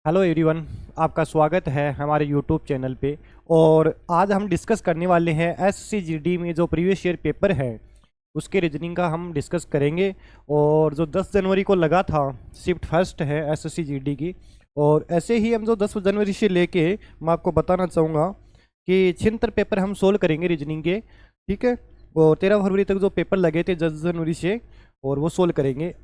Hello everyone, आपका स्वागत है हमारे यूट्यूब चैनल पे। और आज हम डिस्कस करने वाले हैं एससीजीडी में जो प्रीवियस ईयर पेपर है उसके रीजनिंग का हम डिस्कस करेंगे। और जो 10 जनवरी को लगा था शिफ्ट फर्स्ट है एससीजीडी की, और ऐसे ही हम जो 10 जनवरी से लेके मैं आपको बताना चाहूँगा कि छिहत्तर पेपर हम सोल्व करेंगे रीजनिंग के। ठीक है, और 13 फरवरी तक जो पेपर लगे थे 10 जनवरी से, और वो सोल्व करेंगे।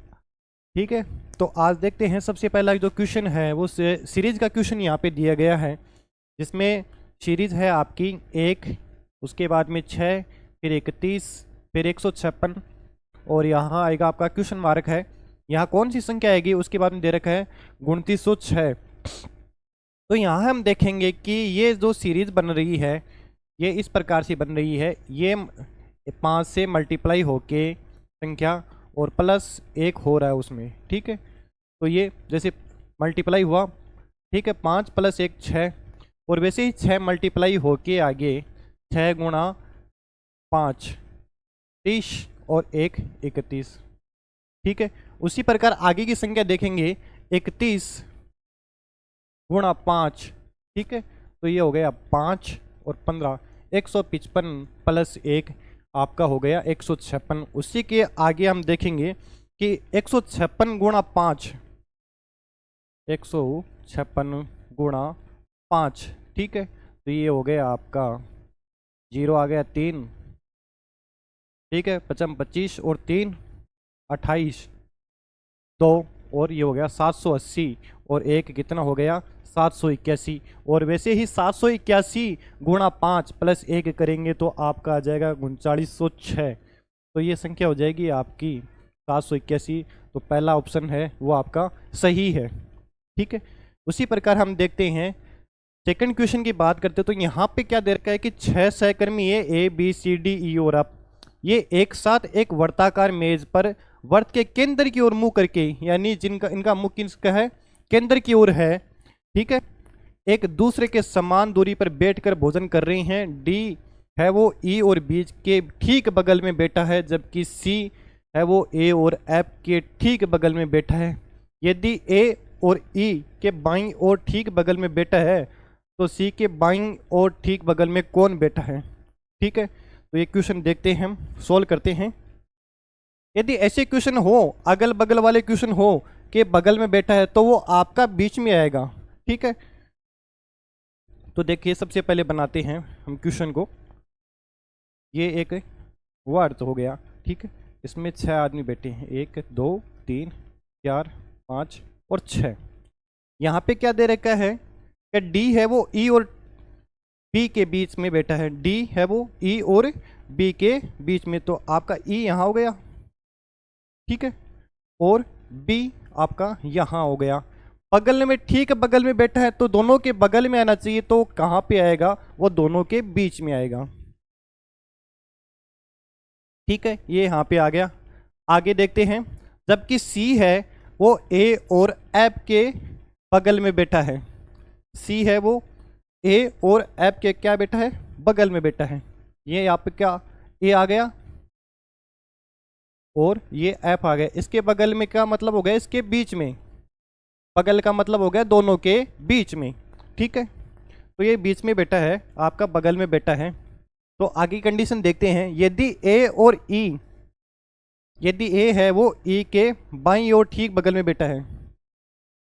ठीक है, तो आज देखते हैं। सबसे पहला जो क्वेश्चन है वो सीरीज का क्वेश्चन यहाँ पे दिया गया है, जिसमें सीरीज है आपकी 1, उसके बाद में 6, फिर 31, फिर 156, और यहाँ आएगा आपका क्वेश्चन मार्क है। यहाँ कौन सी संख्या आएगी उसके बाद में दे रखा है 2906। तो यहाँ हम देखेंगे कि ये जो सीरीज बन रही है ये इस प्रकार से बन रही है। ये 5 से मल्टीप्लाई होके संख्या और प्लस 1 हो रहा है उसमें। ठीक है, तो ये जैसे मल्टीप्लाई हुआ, ठीक है, 5 + 1 6, और वैसे ही 6 मल्टीप्लाई होके आगे 6 गुणा 5 30 और 1 31। ठीक है, उसी प्रकार आगे की संख्या देखेंगे 31 गुणा 5। ठीक है, तो ये हो गया 5 और 15, 155 + 1 आपका हो गया 156। उसी के आगे हम देखेंगे कि 156 गुणा 5, 156 गुणा 5। ठीक है, तो ये हो गया आपका 0 आ गया 3। ठीक है, 55 25 और 3 28, 2, और ये हो गया 780, और 1 कितना हो गया 781। और वैसे ही 781 गुणा 5 + 1 करेंगे तो आपका आ जाएगा 3906। तो ये संख्या हो जाएगी आपकी 781। तो पहला ऑप्शन है वो आपका सही है। ठीक है, उसी प्रकार हम देखते हैं सेकंड क्वेश्चन की बात करते हैं। तो यहाँ पे क्या दे रखा है कि 6 सहकर्मी A B C D E और एफ ये एक साथ एक वर्ताकार मेज पर वर्त के केंद्र की ओर मुंह करके, यानी जिनका इनका मुख किसका है, केंद्र की ओर है। ठीक है, एक दूसरे के समान दूरी पर बैठकर भोजन कर रही हैं। डी है वो ई और बी के ठीक बगल में बैठा है, जबकि सी है वो ए और एफ के ठीक बगल में बैठा है। यदि ए और ई के बाईं और ठीक बगल में बैठा है तो सी के बाईं और ठीक बगल में कौन बैठा है। ठीक है, तो ये क्वेश्चन देखते हैं, हम सोल्व करते हैं। यदि ऐसे क्वेश्चन हो, अगल बगल वाले क्वेश्चन हो कि बगल में बैठा है, तो वो आपका बीच में आएगा। ठीक है, तो देखिए सबसे पहले बनाते हैं हम क्वेश्चन को। ये एक वर्त हो गया। ठीक है, इसमें 6 आदमी बैठे हैं, 1 2 3 4 5 और 6। यहाँ पे क्या दे रखा है कि डी है वो ई और बी के बीच में बैठा है। डी है वो ई और बी के बीच में, तो आपका ई यहाँ हो गया। ठीक है, और बी आपका यहाँ हो गया। बगल में, ठीक बगल में बैठा है तो दोनों के बगल में आना चाहिए, तो कहाँ पे आएगा, वो दोनों के बीच में आएगा। ठीक है, ये यहाँ पे आ गया। आगे देखते हैं, जबकि सी है वो ए और एफ के बगल में बैठा है। सी है वो ए और एफ के क्या बैठा है, बगल में बैठा है। ये यहाँ पे क्या ए आ गया और ये एफ आ गया। इसके बगल में क्या मतलब हो गया, इसके बीच में। बगल का मतलब हो गया दोनों के बीच में। ठीक है, तो ये बीच में बैठा है, आपका बगल में बैठा है। तो आगे कंडीशन देखते हैं। यदि ए और ई, यदि ए है वो ई के बाईं ओर ठीक बगल में बैठा है।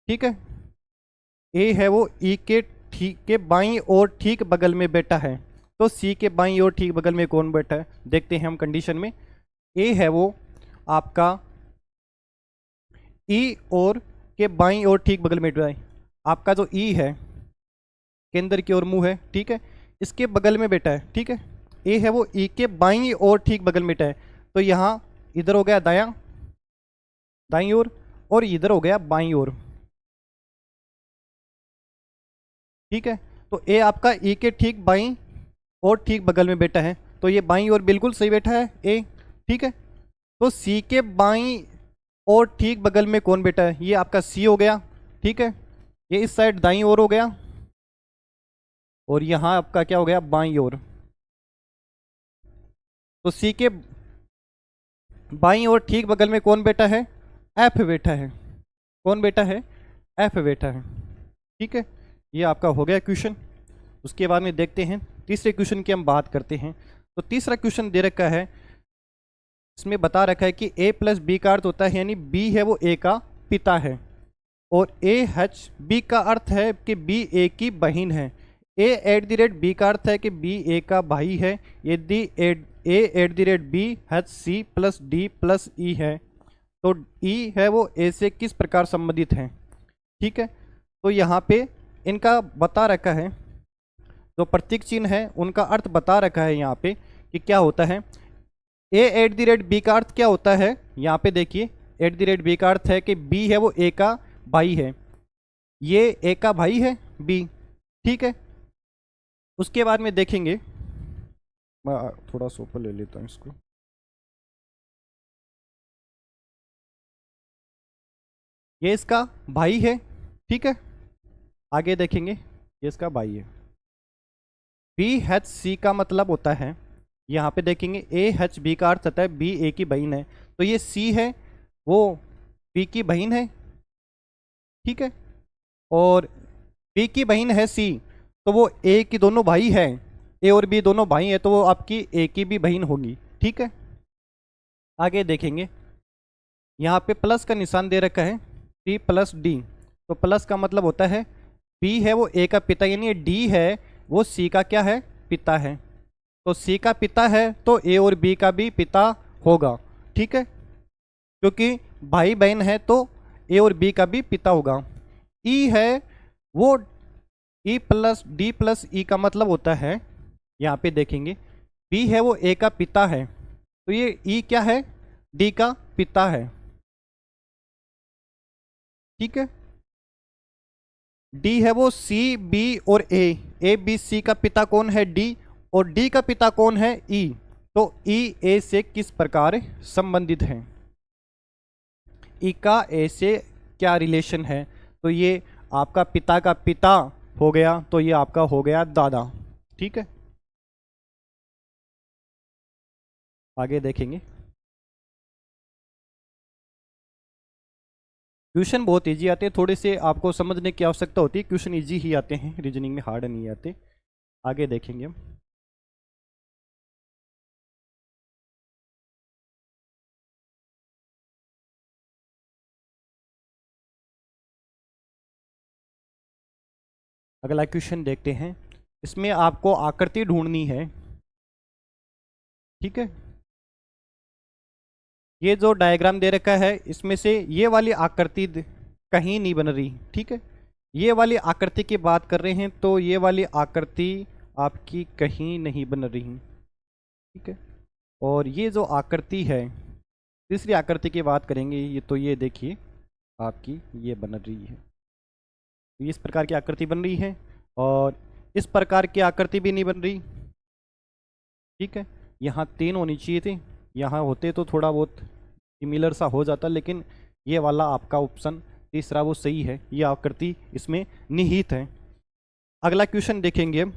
ठीक है, ए है वो ई के ठीक के बाईं ओर ठीक बगल में बैठा है, तो सी के बाईं ओर ठीक बगल में कौन बैठा है, देखते हैं हम कंडीशन में। ए है वो आपका ई और के बाईं ओर ठीक बगल में बैठा है। आपका जो ई है केंद्र की ओर मुंह है। ठीक है, इसके बगल में बैठा है। ठीक है, ए है वो ई के बाईं ओर ठीक बगल में बैठा है, तो यहाँ इधर हो गया दायां, दाईं ओर, और इधर हो गया बाईं ओर। ठीक है, तो ए आपका ई के ठीक बाईं और ठीक बगल में बैठा है, तो ये बाईं ओर बिल्कुल सही बैठा है ए। ठीक है, तो सी के बाईं और ठीक बगल में कौन बैठा है, ये आपका सी हो गया। ठीक है, ये इस साइड दाईं ओर हो गया, और यहाँ आपका क्या हो गया, बाईं ओर। तो सी के बाईं ओर ठीक बगल में कौन बैठा है, एफ बैठा है। कौन बैठा है, एफ बैठा है। ठीक है, ये आपका हो गया क्वेश्चन। उसके बाद में देखते हैं तीसरे क्वेश्चन की हम बात करते हैं। तो तीसरा क्वेश्चन दे रखा है, इसमें बता रखा है कि a प्लस बी का अर्थ होता है, यानी b है वो a का पिता है, और a h b का अर्थ है कि b a की बहन है। a at the rate b का अर्थ है कि b a का भाई है। यदि a at the rate b h c plus d plus e है, तो e है वो a से किस प्रकार संबंधित है। ठीक है, तो यहाँ पे इनका बता रखा है, जो प्रतीक चिन्ह है उनका अर्थ बता रखा है यहाँ पे कि क्या होता है। ए एट द रेट बी का अर्थ क्या होता है, यहाँ पे देखिए एट द रेट बी का अर्थ है कि बी है वो ए का भाई है, ये ए का भाई है बी। ठीक है, उसके बाद में देखेंगे, मैं थोड़ा सा ऊपर ले लेता हूँ इसको। ये इसका भाई है। ठीक है, आगे देखेंगे, ये इसका भाई है। बी एच सी का मतलब होता है, यहाँ पे देखेंगे ए एच बी का अर्थ होता है बी ए की बहन है, तो ये सी है वो बी की बहन है। ठीक है, और बी की बहन है सी, तो वो ए की दोनों भाई है, ए और बी दोनों भाई है, तो वो आपकी ए की भी बहन होगी। ठीक है, आगे देखेंगे, यहाँ पे प्लस का निशान दे रखा है सी प्लस डी, तो प्लस का मतलब होता है बी है वो ए का पिता, यानी डी है वो सी का क्या है, पिता है। तो सी का पिता है तो ए और बी का भी पिता होगा। ठीक है, क्योंकि भाई बहन है तो ए और बी का भी पिता होगा। ई है वो ई प्लस डी प्लस ई का मतलब होता है, यहाँ पे देखेंगे बी है वो ए का पिता है, तो ये ई क्या है, डी का पिता है। ठीक है, डी है वो सी बी और ए बी सी का पिता कौन है, डी, और डी का पिता कौन है, ई। तो ई ए से किस प्रकार संबंधित है, ई का ए से क्या रिलेशन है, तो ये आपका पिता का पिता हो गया, तो ये आपका हो गया दादा। ठीक है, आगे देखेंगे। क्वेश्चन बहुत इजी आते हैं, थोड़े से आपको समझने की आवश्यकता होती है, क्वेश्चन इजी ही आते हैं, रीजनिंग में हार्ड नहीं आते। आगे देखेंगे हम। अगला क्वेश्चन देखते हैं, इसमें आपको आकृति ढूंढनी है। ठीक है, ये जो डायग्राम दे रखा है इसमें से ये वाली आकृति कहीं नहीं बन रही। ठीक है, ये वाली आकृति की बात कर रहे हैं, तो ये वाली आकृति आपकी कहीं नहीं बन रही। ठीक है, और ये जो आकृति है, तीसरी आकृति की बात करेंगे, ये तो ये देखिए आपकी ये बन रही है, इस प्रकार की आकृति बन रही है, और इस प्रकार की आकृति भी नहीं बन रही। ठीक है, यहाँ 3 होनी चाहिए थी, यहाँ होते तो थोड़ा बहुत सिमिलर सा हो जाता, लेकिन ये वाला आपका ऑप्शन तीसरा वो सही है, ये आकृति इसमें निहित है। अगला क्वेश्चन देखेंगे हम,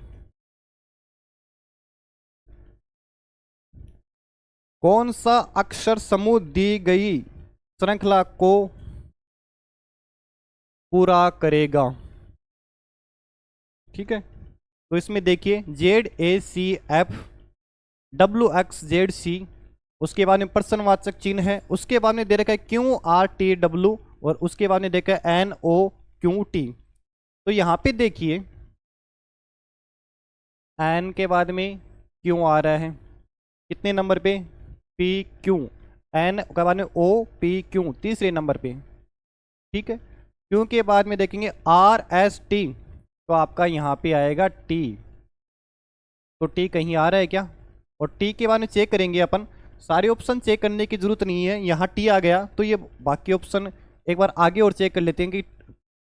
कौन सा अक्षर समूह दी गई श्रृंखला को पूरा करेगा। ठीक है, तो इसमें देखिए ZACF WXZC, उसके बाद में प्रश्नवाचक चिन्ह है, उसके बाद में दे रखा है QRTW, और उसके बाद में देखा है NOQT। तो यहाँ पे देखिए N के बाद में Q आ रहा है, कितने नंबर पे, PQ, N के बाद में OPQ तीसरे नंबर पे। ठीक है, Q के बाद में देखेंगे RST, तो आपका यहाँ पे आएगा T, तो T कहीं आ रहा है क्या, और T के बाद में चेक करेंगे अपन, सारे ऑप्शन चेक करने की जरूरत नहीं है, यहाँ T आ गया तो ये बाकी ऑप्शन एक बार आगे और चेक कर लेते हैं कि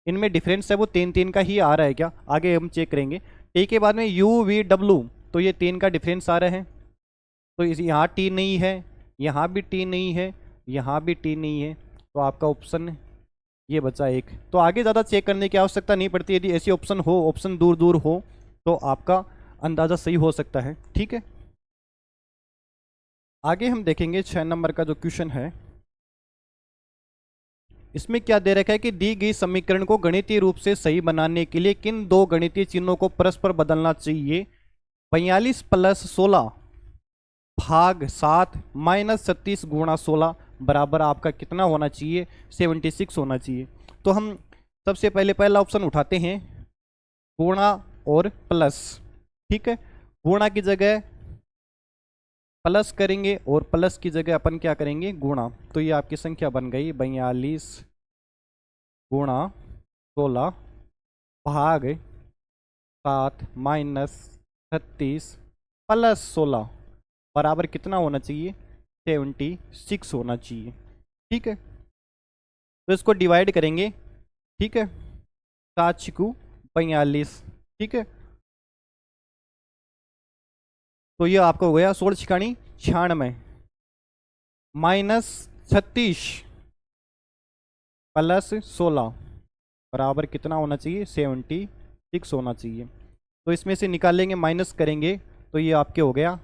इनमें डिफरेंस है वो 3 का ही आ रहा है क्या, आगे हम चेक करेंगे। T के बाद में UVW, तो ये 3 का डिफरेंस आ रहा है, तो इस यहाँ T नहीं है, यहाँ भी T नहीं है, यहाँ भी T नहीं है, तो आपका ऑप्शन ये बचा एक। तो आगे ज़्यादा चेक करने की आवश्यकता नहीं पड़ती, यदि ऐसी ऑप्शन हो, ऑप्शन दूर दूर हो, तो आपका अंदाज़ा सही हो सकता है। ठीक है, आगे हम देखेंगे 6 नंबर का जो क्वेश्चन है, इसमें क्या दे रखा है कि दी गई समीकरण को गणितीय रूप से सही बनाने के लिए किन दो गणितीय चिन्हों को परस्पर बदलना चाहिए। 42 + 16 भाग 7 - 36 गुणा 16 बराबर आपका कितना होना चाहिए, 76 होना चाहिए। तो हम सबसे पहले पहला ऑप्शन उठाते हैं, गुणा और प्लस। ठीक है, गुणा की जगह प्लस करेंगे और प्लस की जगह अपन क्या करेंगे, गुणा। तो ये आपकी संख्या बन गई 42 गुणा 16 भाग 7 - 36 + 16 बराबर कितना होना चाहिए, 76 होना चाहिए। ठीक है, तो इसको डिवाइड करेंगे। ठीक है, 7 × 42। ठीक है, तो ये आपका हो गया 16 छिकाणी 96 -36 + 16 बराबर कितना होना चाहिए, 76 होना चाहिए। तो इसमें से निकालेंगे, माइनस करेंगे, तो ये आपके हो गया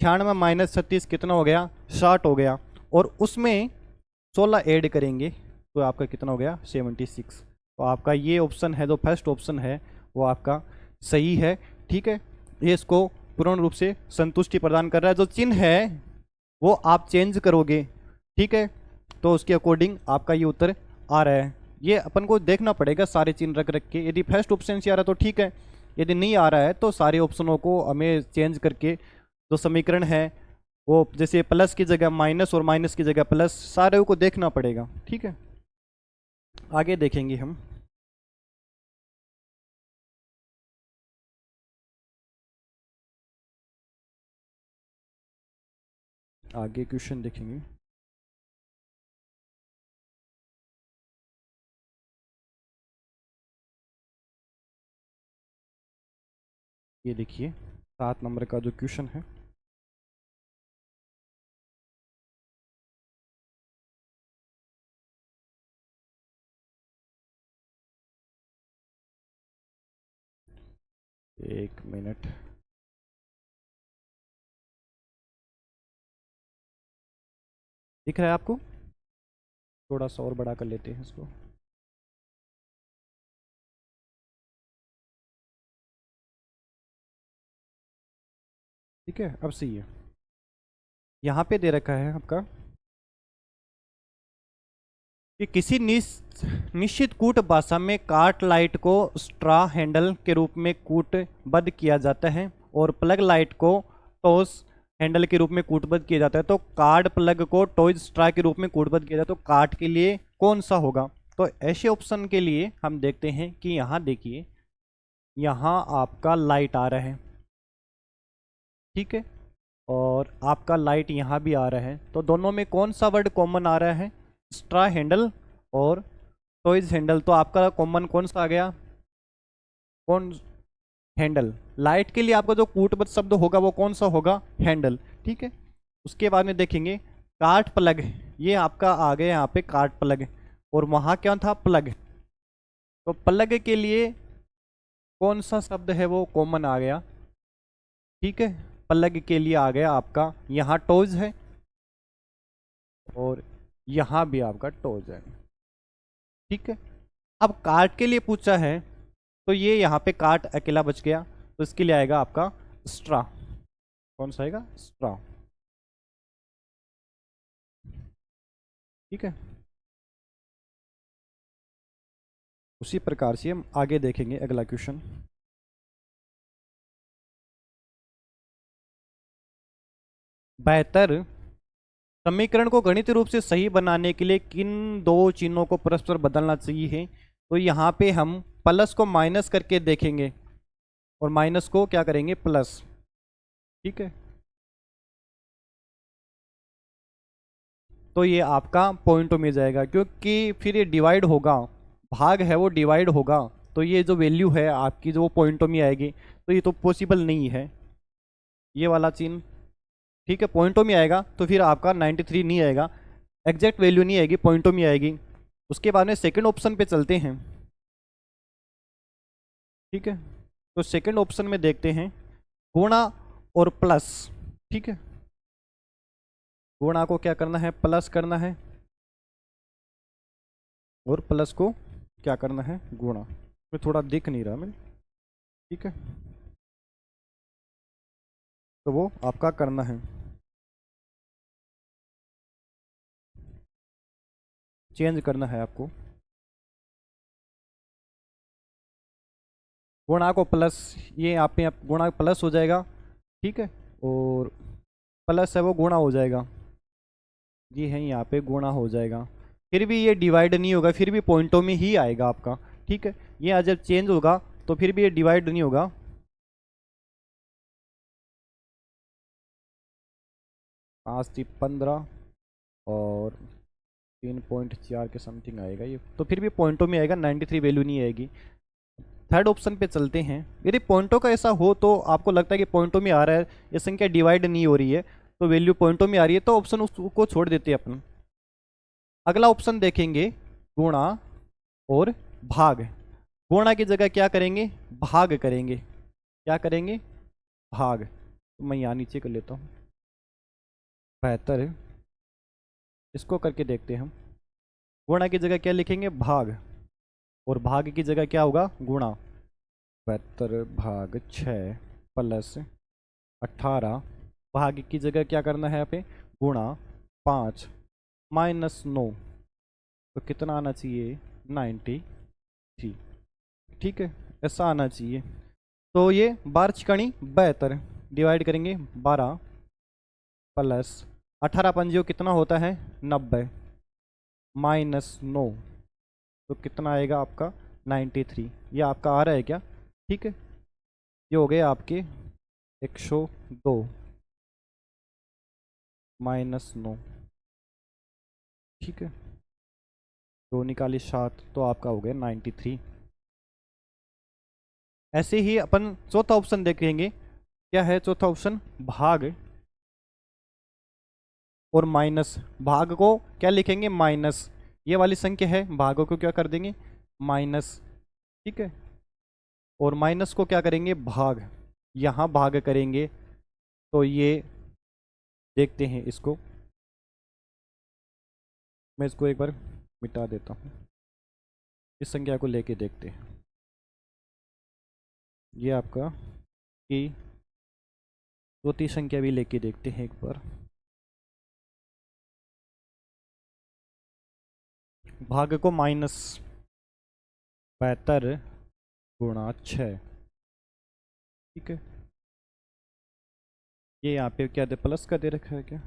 96 - 36 कितना हो गया, 60 हो गया। और उसमें 16 ऐड करेंगे तो आपका कितना हो गया, 76। तो आपका ये ऑप्शन है, जो फर्स्ट ऑप्शन है वो आपका सही है। ठीक है, ये इसको पूर्ण रूप से संतुष्टि प्रदान कर रहा है। जो चिन्ह है वो आप चेंज करोगे, ठीक है, तो उसके अकॉर्डिंग आपका ये उत्तर आ रहा है। ये अपन को देखना पड़ेगा सारे चिन्ह रख रख के। यदि फर्स्ट ऑप्शन से आ रहा है तो ठीक है, यदि नहीं आ रहा है तो सारे ऑप्शनों को हमें चेंज करके जो समीकरण है वो, जैसे प्लस की जगह माइनस और माइनस की जगह प्लस, सारे को देखना पड़ेगा। ठीक है, आगे देखेंगे हम। आगे क्वेश्चन देखेंगे। ये देखिए 7 नंबर का जो क्वेश्चन है, एक मिनट। दिख रहा है आपको? थोड़ा सा और बड़ा कर लेते हैं इसको। ठीक है, अब सही है। यहाँ पे दे रखा है आपका कि किसी निश्चित कूट भाषा में काट लाइट को स्ट्रा हैंडल के रूप में कूटबद्ध किया जाता है और प्लग लाइट को टॉस हैंडल के रूप में कूटबद्ध किया जाता है। तो कार्ड प्लग को टॉयज स्ट्रा के रूप में कूटबद्ध किया जाता है, तो काट के लिए कौन सा होगा। तो ऐसे ऑप्शन के लिए हम देखते हैं कि यहाँ देखिए, यहाँ आपका लाइट आ रहा है, ठीक है, और आपका लाइट यहाँ भी आ रहा है। तो दोनों में कौन सा वर्ड कॉमन आ रहा है, स्ट्रा हैंडल और टॉयज हैंडल। तो आपका कॉमन कौन सा आ गया, कौन, हैंडल। लाइट के लिए आपका जो कूटबद्ध शब्द होगा वो कौन सा होगा, हैंडल। ठीक है, उसके बाद में देखेंगे कार्ट प्लग, ये आपका आ गया यहाँ पे कार्ट प्लग, और वहाँ क्या था, प्लग। तो प्लग के लिए कौन सा शब्द है वो कॉमन आ गया। ठीक है, प्लग के लिए आ गया आपका यहाँ टोज है और यहाँ भी आपका टोज है। ठीक है, अब कार्ट के लिए पूछा है तो ये यहाँ पे कार्ट अकेला बच गया, तो इसके लिए आएगा आपका स्ट्रा। कौन सा आएगा, स्ट्रा। ठीक है, उसी प्रकार से हम आगे देखेंगे अगला क्वेश्चन। बेहतर समीकरण को गणितीय रूप से सही बनाने के लिए किन दो चिन्हों को परस्पर बदलना चाहिए। तो यहाँ पे हम प्लस को माइनस करके देखेंगे और माइनस को क्या करेंगे, प्लस। ठीक है, तो ये आपका पॉइंट में जाएगा, क्योंकि फिर ये डिवाइड होगा, भाग है वो डिवाइड होगा, तो ये जो वैल्यू है आपकी जो पॉइंटों में आएगी, तो ये तो पॉसिबल नहीं है ये वाला चिन्ह। ठीक है, पॉइंटों में आएगा तो फिर आपका 93 नहीं आएगा, एग्जैक्ट वैल्यू नहीं आएगी, पॉइंटों में आएगी। उसके बाद में सेकंड ऑप्शन पे चलते हैं। ठीक है, तो सेकंड ऑप्शन में देखते हैं गुणा और प्लस। ठीक है, गुणा को क्या करना है, प्लस करना है, और प्लस को क्या करना है, गुणा। मैं थोड़ा दिख नहीं रहा मैं, ठीक है, तो वो आपका करना है, चेंज करना है आपको। गुणा को प्लस, ये यहाँ पे गुणा प्लस हो जाएगा, ठीक है, और प्लस है वो गुणा हो जाएगा, ये है यहाँ पे गुणा हो जाएगा। फिर भी ये डिवाइड नहीं होगा, फिर भी पॉइंटों में ही आएगा आपका, ठीक है। ये जब चेंज होगा तो फिर भी ये डिवाइड नहीं होगा। 5 3 15 और 3.4 के समथिंग आएगा ये, तो फिर भी पॉइंटों में आएगा, 93 वैल्यू नहीं आएगी। थर्ड ऑप्शन पे चलते हैं। यदि पॉइंटों का ऐसा हो तो आपको लगता है कि पॉइंटों में आ रहा है, ये संख्या डिवाइड नहीं हो रही है, तो वैल्यू पॉइंटों में आ रही है, तो ऑप्शन उसको छोड़ देते हैं अपन। अगला ऑप्शन देखेंगे, गुणा और भाग। गुणा की जगह क्या करेंगे, भाग करेंगे। क्या करेंगे, भाग। तो मैं यहाँ नीचे कर लेता हूँ, 72, इसको करके देखते हैं हम। गुणा की जगह क्या लिखेंगे, भाग, और भाग की जगह क्या होगा, गुणा। 72/6 प्लस 18, भाग की जगह क्या करना है यहाँ पे, गुणा 5 -9, तो कितना आना चाहिए, 93, ठीक है, ऐसा आना चाहिए। तो ये 12×72 डिवाइड करेंगे 12 प्लस 18 पंजियों कितना होता है, 90 -9, तो कितना आएगा आपका, 93। ये आपका आ रहा है क्या, ठीक है। ये हो गए आपके 102 -9, ठीक है, 2 निकाली 7, तो आपका हो गया 93। ऐसे ही अपन चौथा ऑप्शन देखेंगे, क्या है चौथा ऑप्शन, भाग और माइनस। भाग को क्या लिखेंगे, माइनस, ये वाली संख्या है, भागों को क्या कर देंगे, माइनस, ठीक है, और माइनस को क्या करेंगे, भाग। यहाँ भाग करेंगे तो ये देखते हैं इसको, मैं इसको एक बार मिटा देता हूँ, इस संख्या को लेके देखते हैं। ये आपका कि चौथी संख्या भी लेके देखते हैं एक बार। भाग को -72/6, ठीक है। ये यहाँ पे क्या दे, प्लस का दे रखा है क्या,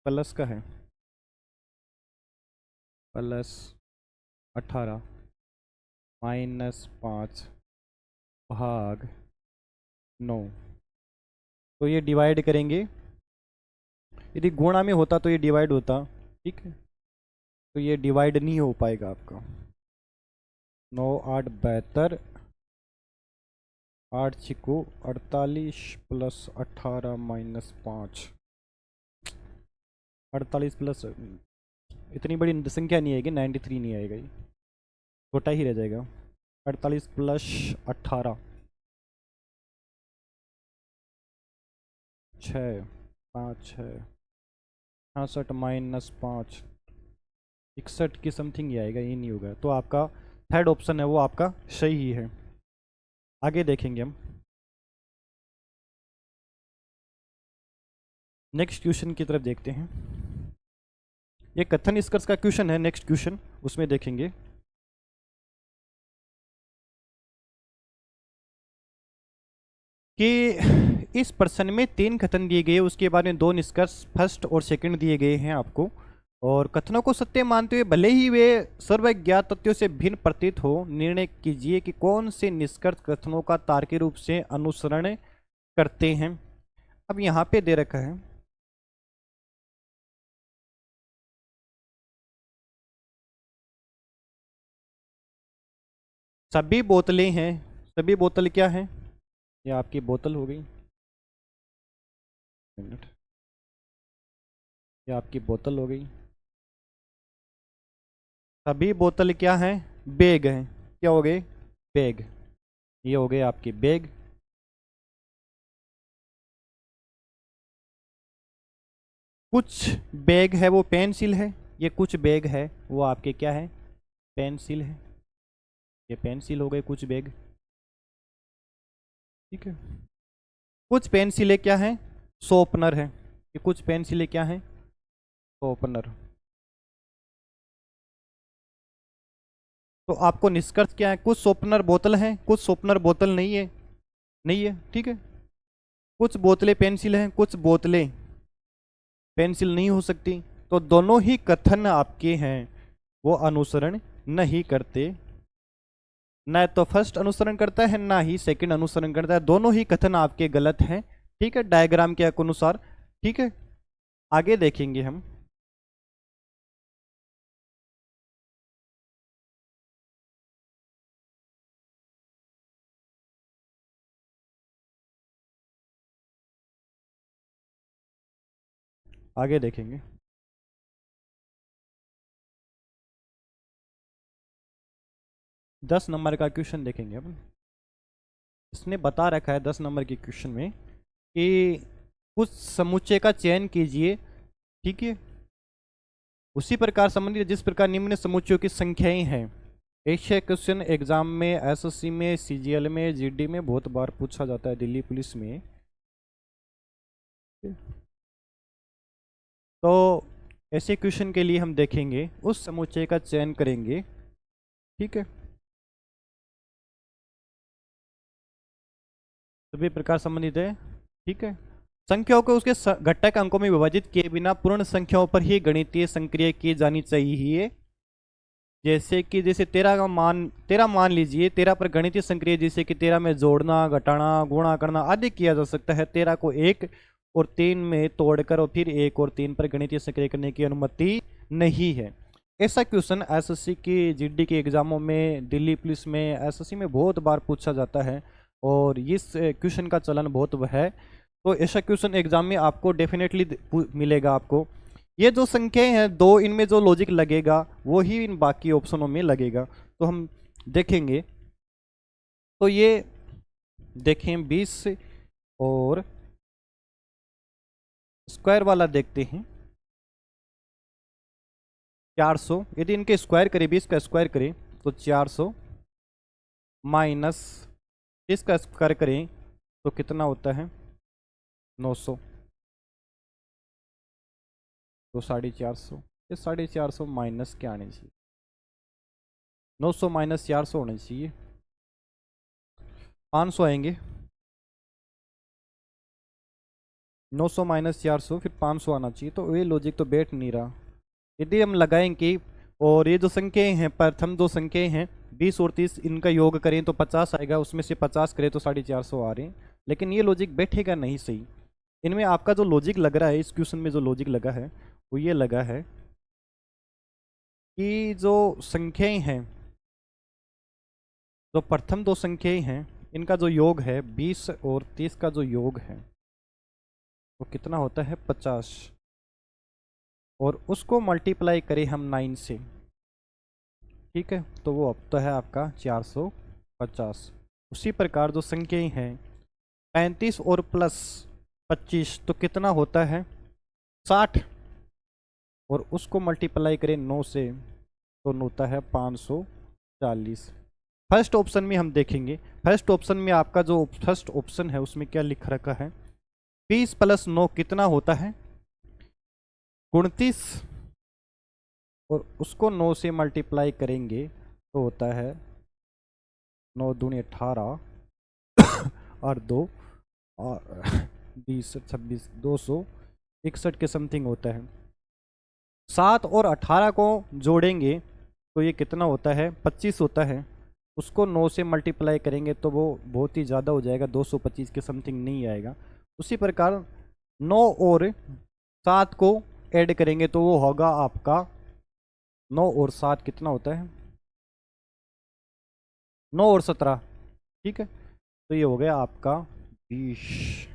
प्लस का है, +18 -5/9, तो ये डिवाइड करेंगे। यदि गुणा में होता तो ये डिवाइड होता, ठीक है, तो ये डिवाइड नहीं हो पाएगा आपका। 9 8 72, 8 6 48 प्लस 18 -5, 48 प्लस, इतनी बड़ी संख्या नहीं आएगी, 93 नहीं आएगा, ये छोटा ही रह जाएगा। 48 प्लस 18, 6 5 6 66 -5, 61 की समथिंग ही आएगा, ये नहीं होगा, तो आपका थर्ड ऑप्शन है वो आपका सही ही है। आगे देखेंगे हम, नेक्स्ट क्वेश्चन की तरफ देखते हैं। ये कथन निष्कर्ष का क्वेश्चन है, नेक्स्ट क्वेश्चन उसमें देखेंगे कि इस प्रश्न में 3 कथन दिए गए, उसके बाद में 2 निष्कर्ष फर्स्ट और सेकंड दिए गए हैं आपको। और कथनों को सत्य मानते हुए भले ही वे सर्वज्ञात तथ्यों से भिन्न प्रतीत हो, निर्णय कीजिए कि कौन से निष्कर्ष कथनों का तार्किक रूप से अनुसरण करते हैं। अब यहाँ पे दे रखा है, सभी बोतलें हैं। सभी बोतल क्या है, ये आपकी बोतल हो गई, मिनट, ये आपकी बोतल हो गई। सभी बोतल क्या है, बैग है, क्या हो गए, बैग, ये हो गए आपकी बैग। कुछ बैग है वो पेंसिल है, ये कुछ बैग है वो आपके क्या है, पेंसिल है, ये पेंसिल हो गए कुछ बैग, ठीक है। कुछ पेंसिलें क्या है, शॉर्पनर है, ये कुछ पेंसिलें क्या है, शॉर्पनर। तो आपको निष्कर्ष क्या है, कुछ शॉर्पनर बोतल है, कुछ शॉर्पनर बोतल नहीं है, नहीं है, ठीक है। कुछ बोतलें पेंसिल हैं, कुछ बोतलें पेंसिल नहीं हो सकती। तो दोनों ही कथन आपके हैं वो अनुसरण नहीं करते, न तो फर्स्ट अनुसरण करता है ना ही सेकंड अनुसरण करता है, दोनों ही कथन आपके गलत हैं, ठीक है, डायग्राम के अनुसार, ठीक है। आगे देखेंगे हम। आगे देखेंगे 10 नंबर का क्वेश्चन देखेंगे अपन। इसने बता रखा है 10 नंबर के क्वेश्चन में कि कुछ समुच्चय का चयन कीजिए, ठीक है, उसी प्रकार संबंधित जिस प्रकार निम्न समुच्चयों की संख्याएं हैं। ऐसे क्वेश्चन एग्जाम में, एसएससी में, सीजीएल में, जीडी में बहुत बार पूछा जाता है, दिल्ली पुलिस में। तो ऐसे क्वेश्चन के लिए हम देखेंगे, उस समुच्चय का चयन करेंगे, ठीक है। सभी प्रकार संबंधित है, ठीक है। संख्याओं को उसके घटक अंकों में विभाजित किए बिना पूर्ण संख्याओं पर ही गणितीय संक्रिया की जानी चाहिए। जैसे 13 मान लीजिए, 13 पर गणितीय संक्रिया जैसे कि 13 में जोड़ना, घटाना, गुणा करना आदि किया जा सकता है। 13 को 1 और 3 में तोड़कर और फिर 1 और 3 पर गणितीय संक्रिया करने की अनुमति नहीं है। ऐसा क्वेश्चन एसएससी की, जीडी के एग्जामों में, दिल्ली पुलिस में, एसएससी में बहुत बार पूछा जाता है और इस क्वेश्चन का चलन बहुत है। तो ऐसा क्वेश्चन एग्जाम में आपको डेफिनेटली मिलेगा आपको। ये जो संख्याएं हैं दो, इनमें जो लॉजिक लगेगा वो ही इन बाकी ऑप्शनों में लगेगा। तो हम देखेंगे, तो ये देखें 20 और स्क्वायर वाला देखते हैं 400। यदि इनके स्क्वायर करें, 20 का स्क्वायर करें तो 400 माइनस 30 का स्क्वायर करें तो कितना होता है 900। तो 450, ये 450 माइनस क्या आने चाहिए, 900 माइनस 400 होने चाहिए 500 आएंगे। 900 माइनस 400 फिर 500 आना चाहिए। तो ये लॉजिक तो बैठ नहीं रहा। यदि हम लगाएंगे और ये जो संख्याएं हैं, प्रथम दो संख्याएं हैं 20 और 30, इनका योग करें तो 50 आएगा, उसमें से 50 करें तो 450 आ रहे हैं। लेकिन ये लॉजिक बैठेगा नहीं सही। इनमें आपका जो लॉजिक लग रहा है, इस क्वेश्चन में जो लॉजिक लगा है वो ये लगा है कि जो संख्याएं हैं, जो प्रथम दो संख्याएं हैं, इनका जो योग है 20 और 30 का जो योग है वो कितना होता है 50, और उसको मल्टीप्लाई करें हम 9 से, ठीक है, तो वो अब तो है आपका 450। उसी प्रकार जो संख्याएं हैं 35 और प्लस 25 तो कितना होता है 60, और उसको मल्टीप्लाई करें 9 से तो होता है 540। फर्स्ट ऑप्शन में हम देखेंगे, फर्स्ट ऑप्शन में आपका जो फर्स्ट ऑप्शन है उसमें क्या लिख रखा है, 20 प्लस 9 कितना होता है 29, और उसको 9 से मल्टीप्लाई करेंगे तो होता है 9 दूनी 18 और 2 और 20 26 261 के समथिंग होता है। 7 और 18 को जोड़ेंगे तो ये कितना होता है 25 होता है। उसको 9 से मल्टीप्लाई करेंगे तो वो बहुत ही ज़्यादा हो जाएगा, 225 के समथिंग नहीं आएगा। उसी प्रकार 9 और 7 को ऐड करेंगे तो वो होगा आपका 9 और 7 कितना होता है 9 और 17, ठीक है। तो ये हो गया आपका 20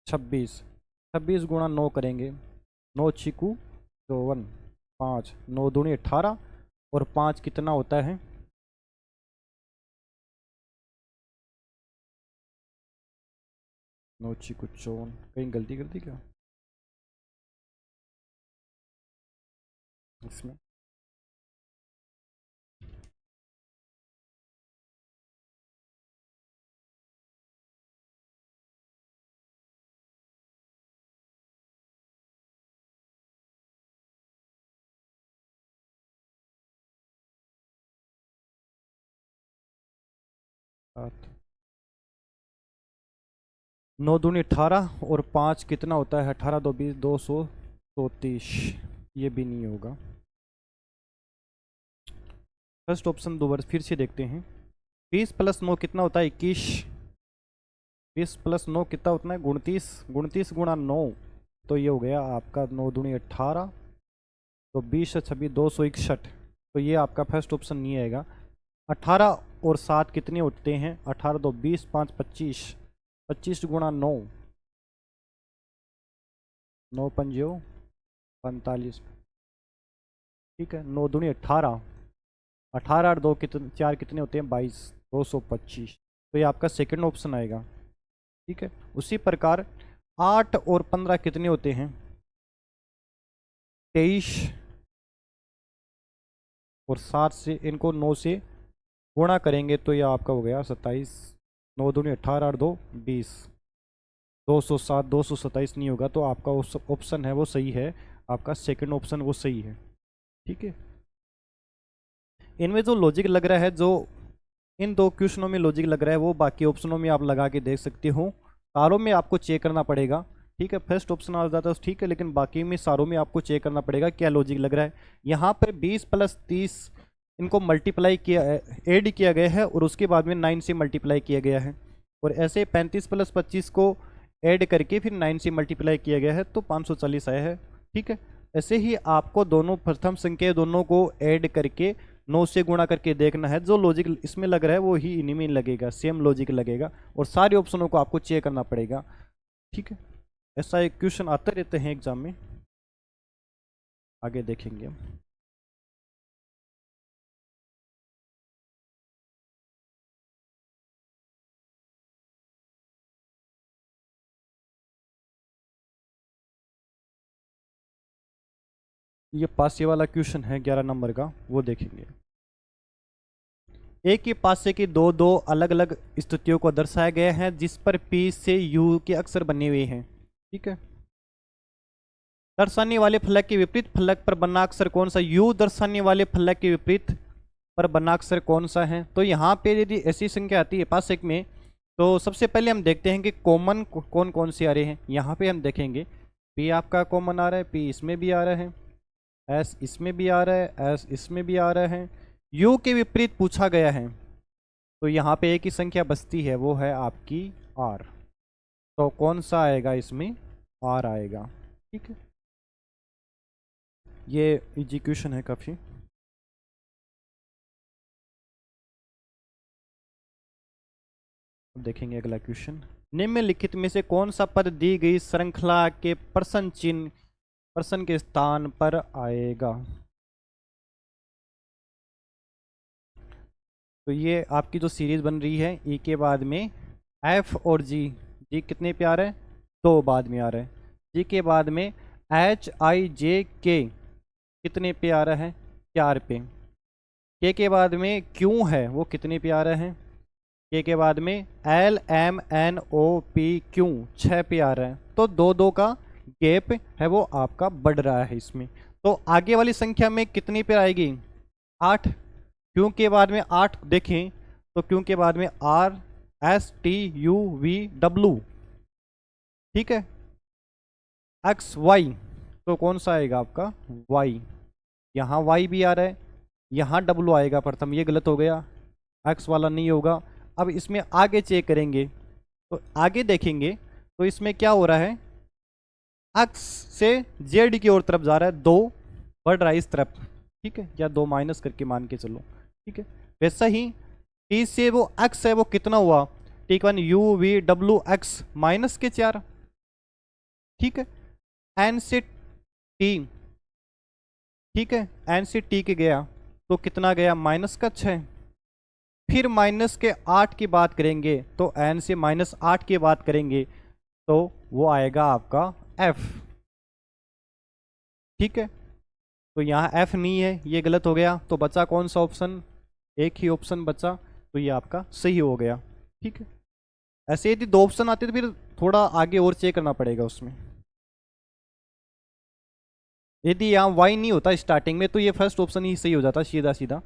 26, 26 गुणा 9 करेंगे, 9 छिकू 54, 5 9 दूनी 18 और 5 कितना होता है 9 छिकू 54, कहीं गलती कर दी क्या। इसमें। सात, 9 दूनी 18 और 5 कितना होता है, 18 2 20, 234। ये भी नहीं होगा। फर्स्ट ऑप्शन दोबारा फिर से देखते हैं। 20 + 9 कितना होता है, 21। 20 + 9 कितना होता है, 29। 29 × 9, तो ये हो गया आपका 9 दूनी 18, तो 20 से 26, 261। तो ये आपका फर्स्ट ऑप्शन नहीं आएगा। 18 और 7 कितने होते हैं, 18 2 20, 5 25, 25 × 9, 9 पंजो 45। ठीक है, 9 दूनी 18, 18 और 2 कितने, 4 कितने होते हैं, 22, 225। तो ये आपका सेकंड ऑप्शन आएगा। ठीक है, उसी प्रकार 8 और 15 कितने होते हैं, 23, और 7 से इनको 9 से गुणा करेंगे तो ये आपका हो गया 27। 9 दूनी 18 और 2 20, 207, 227 नहीं होगा। तो आपका ऑप्शन है वो सही है, आपका सेकंड ऑप्शन वो सही है। ठीक है, इनमें जो लॉजिक लग रहा है, जो इन दो क्वेश्चनों में लॉजिक लग रहा है, वो बाकी ऑप्शनों में आप लगा के देख सकते हो। सारों में आपको चेक करना पड़ेगा। ठीक है, फर्स्ट ऑप्शन आ जाता है ठीक है, लेकिन बाकी में सारों में आपको चेक करना पड़ेगा क्या लॉजिक लग रहा है। यहाँ पर 20 + 30 इनको मल्टीप्लाई किया, ऐड किया गया है, और उसके बाद में 9 से मल्टीप्लाई किया गया है। और ऐसे 35 + 25 को ऐड करके फिर 9 से मल्टीप्लाई किया गया है, तो 540 आया है। ठीक है, ऐसे ही आपको दोनों प्रथम संख्या दोनों को ऐड करके 9 से गुणा करके देखना है। जो लॉजिक इसमें लग रहा है वो ही इन्हीं में लगेगा, सेम लॉजिक लगेगा, और सारे ऑप्शनों को आपको चेक करना पड़ेगा। ठीक है, ऐसा एक क्वेश्चन आते रहते हैं एग्जाम में, आगे देखेंगे हम। ये पासे वाला क्वेश्चन है 11 नंबर का, वो देखेंगे। एक ही पासे की दो दो अलग अलग स्थितियों को दर्शाया गया है, जिस पर P से U के अक्षर बने हुए हैं। ठीक है, दर्शाने वाले फलक के विपरीत फलक पर बना अक्षर कौन सा, U दर्शाने वाले फलक के विपरीत पर बना अक्षर कौन सा है। तो यहाँ पे यदि ऐसी संख्या आती है पासक में, तो सबसे पहले हम देखते हैं कि कॉमन कौन कौन से आ रहे हैं। यहाँ पे हम देखेंगे P आपका कॉमन आ रहा है, P इसमें भी आ रहा है, S इसमें भी आ रहा है, S इसमें भी आ रहा है। U के विपरीत पूछा गया है, तो यहाँ पे एक ही संख्या बचती है, वो है आपकी R। तो कौन सा आएगा इसमें, R आएगा। ठीक है, ये इजी क्वेश्चन है काफ़ी। देखेंगे अगला क्वेश्चन। निम्नलिखित में से कौन सा पद दी गई श्रृंखला के प्रश्न चिन्ह प्रश्न के स्थान पर आएगा। तो ये आपकी जो सीरीज बन रही है, ई के बाद में एफ और जी, जी कितने पे आ रहे हैं, 2 बाद में आ रहे हैं। जी के बाद में HIJK कितने पे आ रहा है, 4 पे। के बाद में क्यू है, वो कितने पे आ रहे हैं, के बाद में LMNOPQ 6 पे आ रहा है। तो 2-2 का गैप है वो आपका बढ़ रहा है इसमें। तो आगे वाली संख्या में कितनी पे आएगी, 8। क्यों के बाद में 8 देखें, तो क्यों के बाद में RSTUVW। ठीक है, XY, तो कौन सा आएगा आपका Y। यहाँ Y भी आ रहा है, यहाँ W आएगा प्रथम, ये गलत हो गया, X वाला नहीं होगा। अब इसमें आगे चेक करेंगे, तो आगे देखेंगे तो इसमें क्या हो रहा है, X से Z की ओर तरफ जा रहा है, 2 बढ़ रहा है इस तरफ। ठीक है, या 2 माइनस करके मान के चलो। ठीक है, वैसा ही T से वो X है वो कितना हुआ, T1 UVWX -4। ठीक है, N से T, ठीक है, N से T के गया तो कितना गया, -6। फिर -8 की बात करेंगे, तो N से -8 की बात करेंगे तो वो आएगा आपका F। ठीक है, तो यहाँ एफ नहीं है, ये गलत हो गया। तो बचा कौन सा ऑप्शन, एक ही ऑप्शन बचा, तो ये आपका सही हो गया। ठीक है, ऐसे यदि दो ऑप्शन आते तो फिर थोड़ा आगे और चेक करना पड़ेगा उसमें। यदि यहाँ वाई नहीं होता स्टार्टिंग में तो ये फर्स्ट ऑप्शन ही सही हो जाता सीधा सीधा।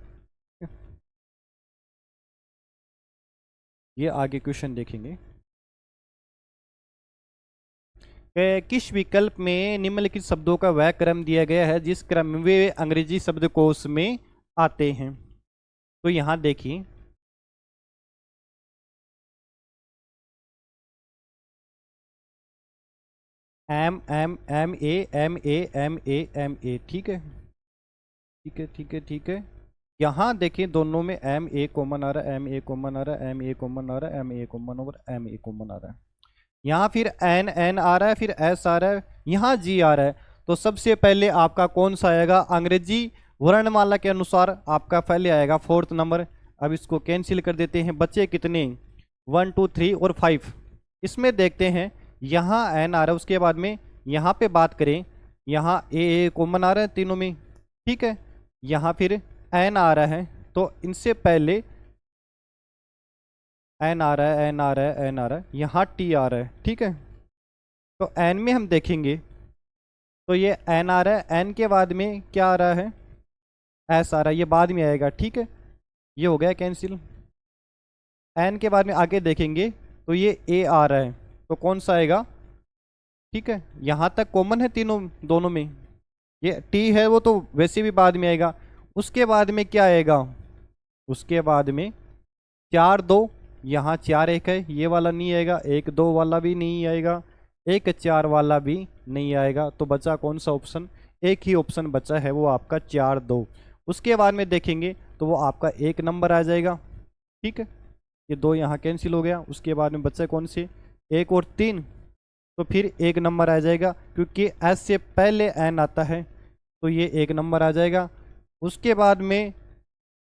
ये आगे क्वेश्चन देखेंगे। किस विकल्प में निम्नलिखित शब्दों का वह क्रम दिया गया है जिस क्रम में वे अंग्रेजी शब्दकोश में आते हैं। तो यहां देखिए, एम एम एम ए। ठीक है, ठीक है, ठीक है, ठीक है। यहाँ देखिए दोनों में एम ए कॉमन आ रहा है, एम ए कॉमन आ रहा है, एम ए कॉमन आ रहा है, एम ए कॉमन और एम ए कॉमन आ रहा है। यहाँ फिर एन एन आ रहा है, फिर एस आ रहा है, यहाँ जी आ रहा है। तो सबसे पहले आपका कौन सा आएगा, अंग्रेजी वर्णमाला के अनुसार आपका पहले आएगा फोर्थ नंबर। अब इसको कैंसिल कर देते हैं, बच्चे कितने, 1 2 3 और 5। इसमें देखते हैं यहाँ एन आ रहा है, उसके बाद में यहाँ पे बात करें, यहाँ ए कॉमन आ रहा है तीनों में। ठीक है, यहाँ फिर एन आ रहा है, तो इनसे पहले एन आ रहा है, एन आ रहा है, एन आ रहा है, यहाँ टी आ रहा है। ठीक है, तो एन में हम देखेंगे तो ये एन आ रहा है, एन के बाद में क्या आ रहा है, एस आ रहा है, ये बाद में आएगा। ठीक है, ये हो गया कैंसिल। एन के बाद में आगे देखेंगे तो ये ए आ रहा है, तो कौन सा आएगा, ठीक है, यहाँ तक कॉमन है तीनों दोनों में। ये टी है वो तो वैसे भी बाद में आएगा। उसके बाद में क्या आएगा, उसके बाद में 4 2, यहाँ 4 1 है, ये वाला नहीं आएगा, 1 2 वाला भी नहीं आएगा, 1 4 वाला भी नहीं आएगा। तो बचा कौन सा ऑप्शन, एक ही ऑप्शन बचा है, वो आपका 4 2। उसके बाद में देखेंगे तो वो आपका 1 नंबर आ जाएगा। ठीक है, ये 2 यहाँ कैंसिल हो गया। उसके बाद में बचा कौन से, 1 और 3, तो फिर 1 नंबर आ जाएगा, क्योंकि एस से पहले एन आता है, तो ये 1 नंबर आ जाएगा। उसके बाद में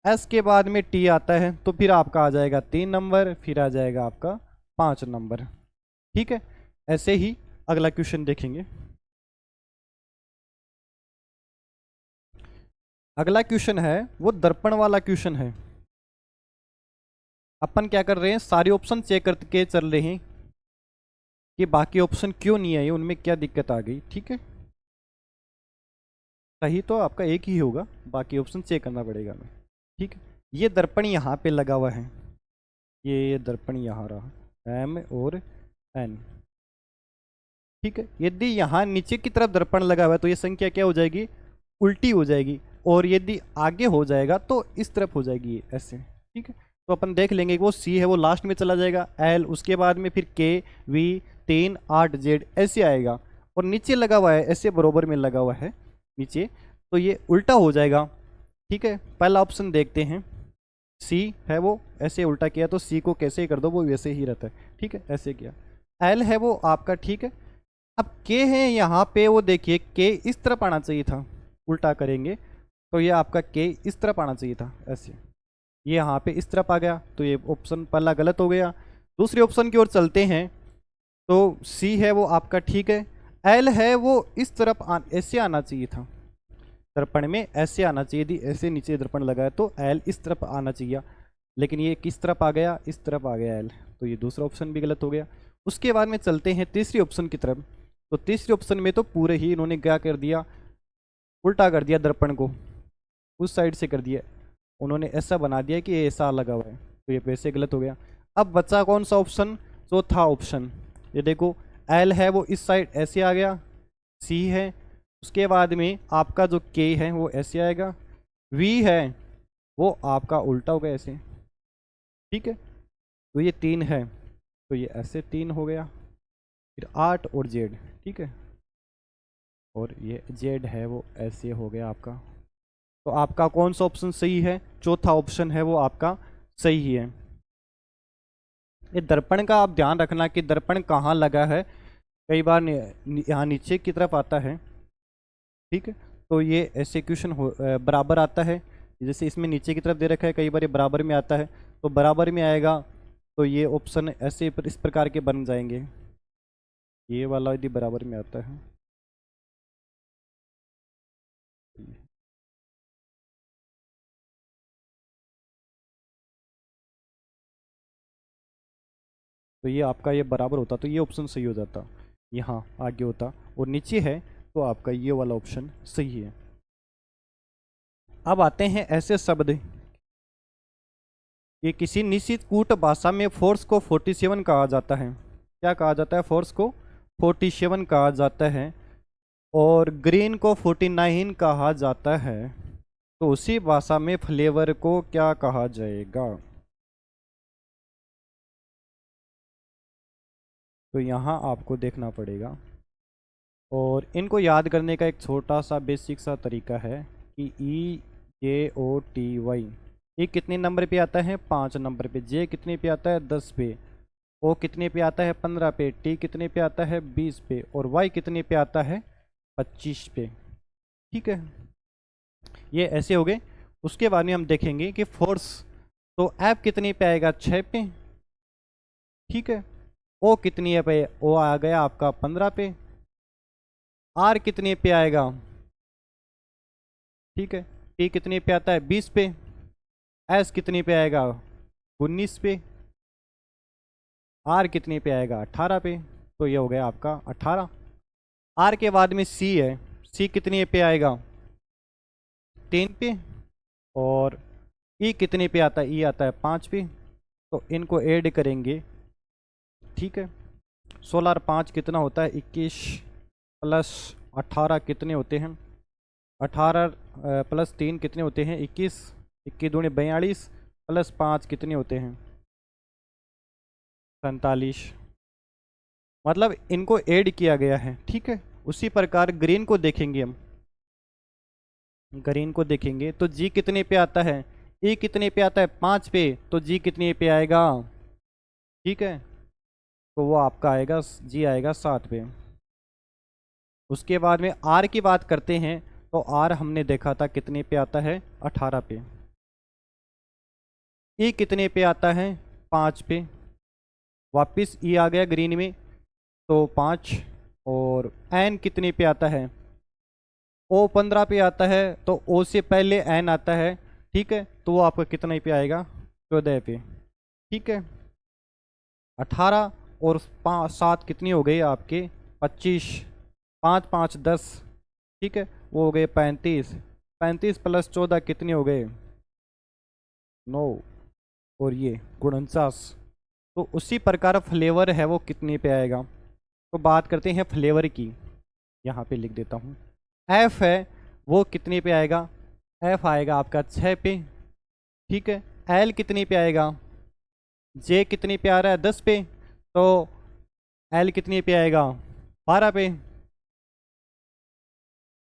एस के बाद में टी आता है, तो फिर आपका आ जाएगा 3 नंबर, फिर आ जाएगा आपका 5 नंबर। ठीक है, ऐसे ही अगला क्वेश्चन देखेंगे। अगला क्वेश्चन है वो दर्पण वाला क्वेश्चन है। अपन क्या कर रहे हैं, सारे ऑप्शन चेक करके चल रहे हैं कि बाकी ऑप्शन क्यों नहीं आए, उनमें क्या दिक्कत आ गई। ठीक है, सही तो आपका एक ही होगा, बाकी ऑप्शन चेक करना पड़ेगा हमें। ठीक है, ये दर्पण यहाँ पे लगा हुआ है, ये दर्पण यहाँ रहा, एम और एन। ठीक है, यदि यहाँ नीचे की तरफ दर्पण लगा हुआ है तो ये संख्या क्या हो जाएगी, उल्टी हो जाएगी। और यदि आगे हो जाएगा तो इस तरफ हो जाएगी ये ऐसे। ठीक है, तो अपन देख लेंगे कि वो सी है वो लास्ट में चला जाएगा, एल, उसके बाद में फिर के वी 3 8 जेड ऐसे आएगा। और नीचे लगा हुआ है ऐसे बरोबर में लगा हुआ है नीचे, तो ये उल्टा हो जाएगा। ठीक है, पहला ऑप्शन देखते हैं, सी है वो ऐसे उल्टा किया, तो सी को कैसे कर दो वो वैसे ही रहता है। ठीक है, ऐसे किया। एल है वो आपका, ठीक है। अब के है यहाँ पे, वो देखिए के इस तरफ आना चाहिए था, उल्टा करेंगे तो ये आपका के इस तरफ आना चाहिए था ऐसे, ये यहाँ पे इस तरफ आ गया, तो ये ऑप्शन पहला गलत हो गया। दूसरे ऑप्शन की ओर चलते हैं, तो सी है वो आपका, ठीक है। एल है वो इस तरफ ऐसे आना चाहिए था, दर्पण में ऐसे आना चाहिए थी, ऐसे नीचे दर्पण लगा है तो एल इस तरफ आना चाहिए, लेकिन ये किस तरफ आ गया, इस तरफ आ गया एल, तो ये दूसरा ऑप्शन भी गलत हो गया। उसके बाद में चलते हैं तीसरी ऑप्शन की तरफ, तो तीसरे ऑप्शन में तो पूरे ही इन्होंने क्या कर दिया, उल्टा कर दिया, दर्पण को उस साइड से कर दिया, उन्होंने ऐसा बना दिया कि ऐसा लगा हुआ है, तो ये वैसे गलत हो गया। अब बचा कौन सा ऑप्शन, चौथा ऑप्शन, ये देखो एल है वो इस साइड ऐसे आ गया, सी है, उसके बाद में आपका जो के है वो ऐसे आएगा, वी है वो आपका उल्टा होगा ऐसे। ठीक है, तो ये 3 है, तो ये ऐसे 3 हो गया, फिर 8 और जेड। ठीक है, और ये जेड है वो ऐसे हो गया आपका। तो आपका कौन सा ऑप्शन सही है, चौथा ऑप्शन है वो आपका सही है। ये दर्पण का आप ध्यान रखना कि दर्पण कहाँ लगा है, कई बार यहाँ नीचे की तरफ आता है। ठीक है, तो ये ऐसे क्वेश्चन बराबर आता है, जैसे इसमें नीचे की तरफ दे रखा है, कई बार ये बराबर में आता है, तो बराबर में आएगा, तो ये ऑप्शन ऐसे इस प्रकार के बन जाएंगे। ये वाला यदि बराबर में आता है, तो ये आपका ये बराबर होता तो ये ऑप्शन सही हो जाता, यहाँ आगे होता, और नीचे है तो आपका ये वाला ऑप्शन सही है। अब आते हैं ऐसे शब्द, ये किसी निश्चित कूट भाषा में फोर्स को 47 कहा जाता है। क्या कहा जाता है? फोर्स को 47 कहा जाता है, और ग्रीन को 49 कहा जाता है। तो उसी भाषा में फ्लेवर को क्या कहा जाएगा? तो यहाँ आपको देखना पड़ेगा, और इनको याद करने का एक छोटा सा बेसिक सा तरीका है कि EJOTY, ये कितने नंबर पे आता है? 5 नंबर पे। जे कितने पे आता है? 10 पे। ओ कितने पे आता है? 15 पे। टी कितने पे आता है? 20 पे। और वाई कितने पे आता है? 25 पे। ठीक है, ये ऐसे हो गए। उसके बाद में हम देखेंगे कि फोर्स, तो एफ कितने पे आएगा? 6 पे। ठीक है, ओ कितनी है पे? ओ आ गया आपका 15 पे। आर कितने पे आएगा? ठीक है, टी कितने पे आता है? 20 पे। एस कितने पे आएगा? 19 पे। आर कितने पे आएगा? 18 पे। तो ये हो गया आपका 18। आर के बाद में सी है, सी कितने पे आएगा? 3 पे। और ई कितने पे आता है? ई आता है 5 पे। तो इनको ऐड करेंगे। ठीक है, 16 और 5 कितना होता है? 21 प्लस 18 कितने होते हैं? 18 प्लस 3 कितने होते हैं? 21। 21 दूनी 42 प्लस 5 कितने होते हैं? 47। मतलब इनको ऐड किया गया है। ठीक है, उसी प्रकार ग्रीन को देखेंगे हम। ग्रीन को देखेंगे तो जी कितने पे आता है? ई कितने पे आता है? 5 पे। तो जी कितने पे आएगा? ठीक है, तो वो आपका आएगा, जी आएगा 7 पे। उसके बाद में आर की बात करते हैं, तो आर हमने देखा था कितने पे आता है? 18 पे। ई कितने पे आता है? 5 पे। वापिस ई आ गया ग्रीन में, तो 5। और एन कितने पे आता है? ओ 15 पे आता है, तो ओ से पहले एन आता है। ठीक है, तो वो आपका कितना ही पे आएगा? 14 पे। ठीक है, 18 और 7 कितनी हो गई आपके? 25। 5 5 10। ठीक है, वो हो गए 35। 35 प्लस 14 कितने हो गए? 9। और ये 49। तो उसी प्रकार फ्लेवर है वो कितने पे आएगा? तो बात करते हैं फ्लेवर की, यहाँ पे लिख देता हूँ। एफ है वो कितने पे आएगा? एफ आएगा आपका 6 पे। ठीक है, एल कितने पे आएगा? जे कितने पे आ रहा है? 10 पे। तो एल कितने पे आएगा? 12 पे।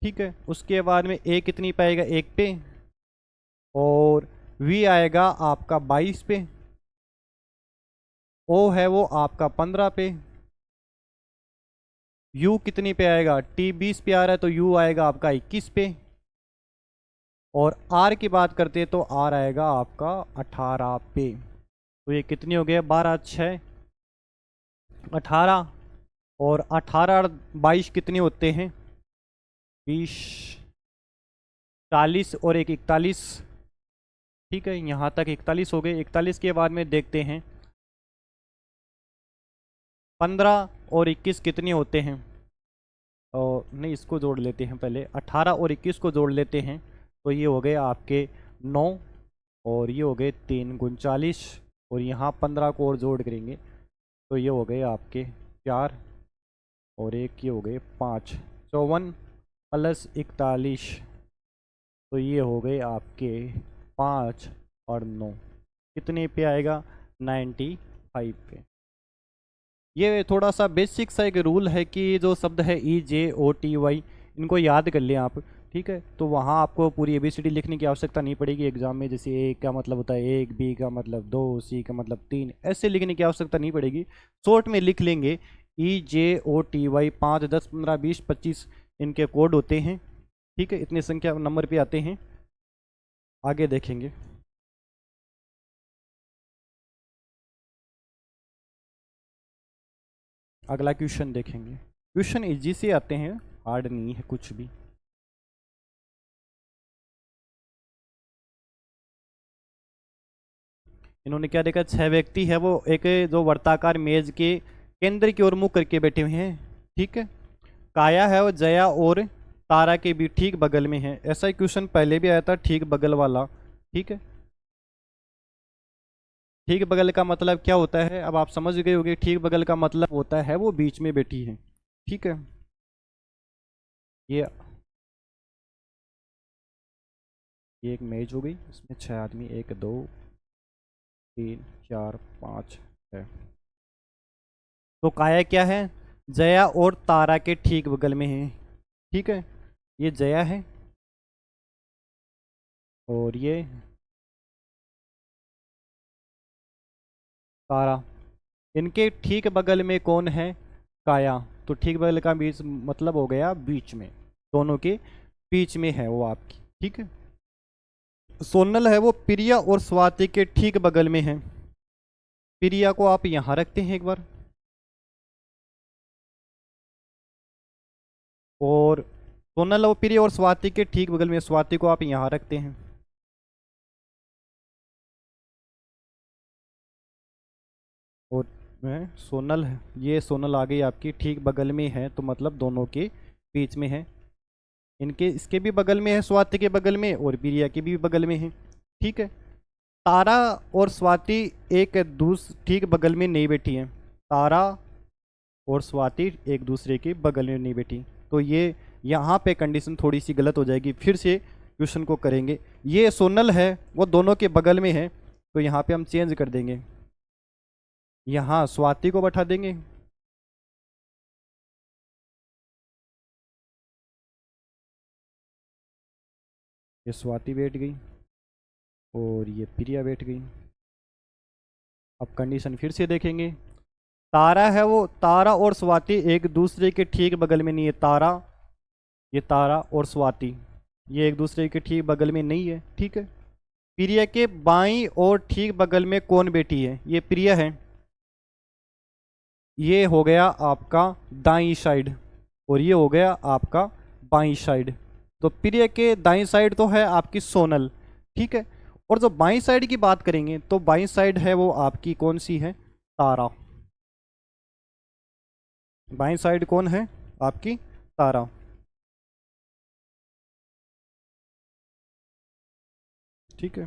ठीक है, उसके बाद में ए कितनी पे आएगा? 1 पे। और वी आएगा आपका 22 पे। ओ है वो आपका 15 पे। यू कितनी पे आएगा? टी 20 पे आ रहा है, तो यू आएगा आपका 21 पे। और आर की बात करते हैं, तो आर आएगा आपका 18 पे। तो ये कितनी हो गया? 12 6 18। और 18 और 22 कितने होते हैं? 20 40 और एक 41। ठीक है, यहाँ तक 41 हो गए। 41 के बाद में देखते हैं 15 और 21 कितने होते हैं? और नहीं, इसको जोड़ लेते हैं पहले। 18 और 21 को जोड़ लेते हैं, तो ये हो गए आपके 9। और ये हो गए 3 39। और यहाँ 15 को और जोड़ करेंगे, तो ये हो गए आपके 4। और एक ये हो गए 5। 54 प्लस 41, तो ये हो गए आपके 5 और 9 कितने पे आएगा? 95 पे। ये थोड़ा सा बेसिक सा एक रूल है कि जो शब्द है EJOTY, इनको याद कर लें आप। ठीक है, तो वहाँ आपको पूरी ABCD लिखने की आवश्यकता नहीं पड़ेगी एग्जाम में। जैसे ए का मतलब होता है 1, बी का मतलब 2, सी का मतलब 3, ऐसे लिखने की आवश्यकता नहीं पड़ेगी। शॉर्ट में लिख लेंगे EJOTY। 5 10 15 20 25 इनके कोड होते हैं। ठीक है, इतनी संख्या नंबर पे आते हैं। आगे देखेंगे। अगला क्वेश्चन देखेंगे। क्वेश्चन इजी से आते हैं, हार्ड नहीं है कुछ भी। इन्होंने क्या देखा, 6 व्यक्ति है वो एक जो वर्ताकार मेज के केंद्र की ओर मुंह करके बैठे हुए हैं। ठीक है, काया है वो जया और तारा के भी ठीक बगल में है। ऐसा ही क्वेश्चन पहले भी आया था, ठीक बगल वाला। ठीक है, ठीक बगल का मतलब क्या होता है, अब आप समझ गए होंगे। ठीक बगल का मतलब होता है वो बीच में बैठी है। ठीक है, ये ये एक मेज हो गई, इसमें 6 आदमी, 1 2 3 4 5 है। तो काया क्या है, जया और तारा के ठीक बगल में है। ठीक है, ये जया है और ये तारा। इनके ठीक बगल में कौन है, काया। तो ठीक बगल का बीच मतलब हो गया बीच में, दोनों के बीच में है वो आपकी। ठीक है, सोनल है वो प्रिया और स्वाति के ठीक बगल में है। प्रिया को आप यहां रखते हैं एक बार, और सोनल और प्रिया और स्वाति के ठीक बगल में स्वाति को आप यहां रखते हैं। और सोनल है, ये सोनल आ गई आपकी ठीक बगल में है, तो मतलब दोनों के बीच में है। इनके इसके भी बगल में है, स्वाति के बगल में, और प्रिया के भी बगल में है। ठीक है, तारा और स्वाति एक ठीक बगल में नहीं बैठी हैं। तारा और स्वाति एक दूसरे के बगल में नहीं बैठी, तो ये यहाँ पे कंडीशन थोड़ी सी गलत हो जाएगी। फिर से क्वेश्चन को करेंगे। ये सोनल है वो दोनों के बगल में है, तो यहाँ पे हम चेंज कर देंगे, यहाँ स्वाति को बैठा देंगे। ये स्वाति बैठ गई और ये प्रिया बैठ गई। अब कंडीशन फिर से देखेंगे। तारा है वो, तारा और स्वाति एक दूसरे के ठीक बगल में नहीं है। तारा, ये तारा और स्वाति ये एक दूसरे के ठीक बगल में नहीं है। ठीक है, प्रिया के बाईं और ठीक बगल में कौन बैठी है, ये प्रिया है। ये हो गया आपका दाईं साइड और ये हो गया आपका बाईं साइड। तो प्रिया के दाईं साइड तो है आपकी सोनल। ठीक है, और जो बाईं साइड की बात करेंगे तो बाईं साइड है वो आपकी कौन सी है, तारा। बाईं साइड कौन है आपकी, तारा। ठीक है,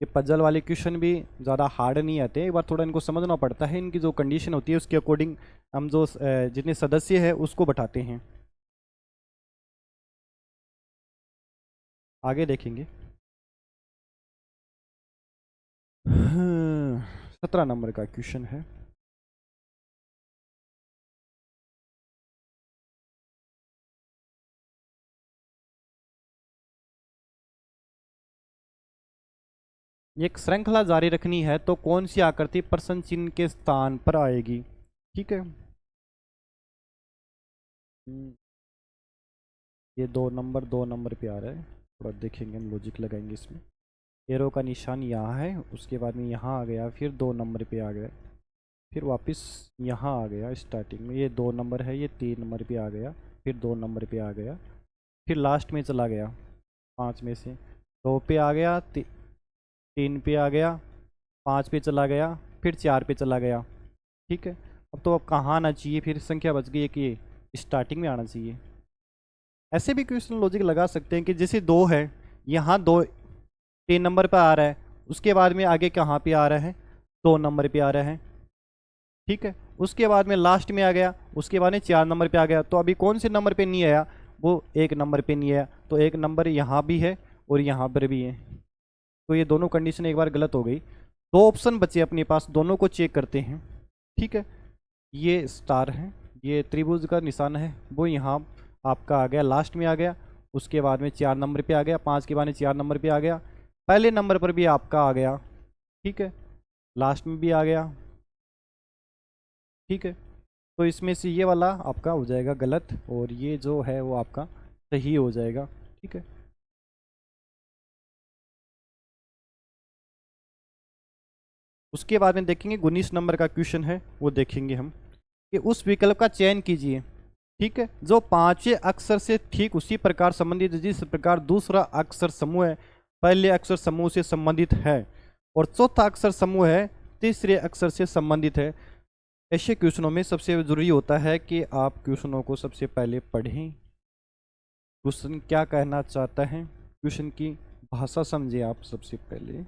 ये पजल वाले क्वेश्चन भी ज़्यादा हार्ड नहीं आते, एक बार थोड़ा इनको समझना पड़ता है। इनकी जो कंडीशन होती है उसके अकॉर्डिंग हम जो जितने सदस्य हैं उसको बैठाते हैं। आगे देखेंगे। 17 नंबर का क्वेश्चन है। ये एक श्रृंखला जारी रखनी है तो कौन सी आकृति प्रश्न चिन्ह के स्थान पर आएगी। ठीक है, ये 2 नंबर पे आ रहा है, थोड़ा देखेंगे, हम लॉजिक लगाएंगे इसमें। एरो का निशान यहाँ है, उसके बाद में यहाँ आ गया, फिर 2 नंबर पे आ गया, फिर वापस यहाँ आ गया स्टार्टिंग में। ये 2 नंबर है, ये 3 नंबर पे आ गया, फिर 2 नंबर पे आ गया, फिर लास्ट में चला गया 5 में से 2 पे आ गया, 3 पे आ गया, 5 पे चला गया, फिर 4 पे चला गया। ठीक है, अब कहाँ आना चाहिए, फिर संख्या बच गई है कि स्टार्टिंग में आना चाहिए। ऐसे भी क्वेश्चन लॉजिक लगा सकते हैं कि जैसे 2 है, यहाँ 3 नंबर पर आ रहा है, उसके बाद में आगे कहाँ पे आ रहा है, 2 नंबर पे आ रहा है। ठीक है, उसके बाद में लास्ट में आ गया, उसके बाद में 4 नंबर पे आ गया। तो अभी कौन से नंबर पे नहीं आया, वो 1 नंबर पे नहीं आया, तो 1 नंबर यहाँ भी है और यहाँ पर भी है। तो ये दोनों कंडीशन एक बार गलत हो गई। 2 ऑप्शन बचे अपने पास, दोनों को चेक करते हैं। ठीक है, ये स्टार है, ये त्रिभुज का निशान है, वो यहाँ आपका आ गया, लास्ट में आ गया, उसके बाद में 4 नंबर पे आ गया, 5 के बाद में 4 नंबर पे आ गया, पहले नंबर पर भी आपका आ गया। ठीक है, लास्ट में भी आ गया। ठीक है, तो इसमें से ये वाला आपका हो जाएगा गलत और ये जो है वो आपका सही हो जाएगा। ठीक है, उसके बाद में देखेंगे 19 नंबर का क्वेश्चन है, वो देखेंगे हम कि उस विकल्प का चयन कीजिए। ठीक है, जो 5वें अक्षर से ठीक उसी प्रकार संबंधित जिस प्रकार दूसरा अक्षर समूह है पहले अक्षर समूह से संबंधित है और चौथा अक्षर समूह है तीसरे अक्षर से संबंधित है। ऐसे क्वेश्चनों में सबसे जरूरी होता है कि आप क्वेश्चनों को सबसे पहले पढ़ें, क्वेश्चन क्या कहना चाहता है, क्वेश्चन की भाषा समझे आप सबसे पहले।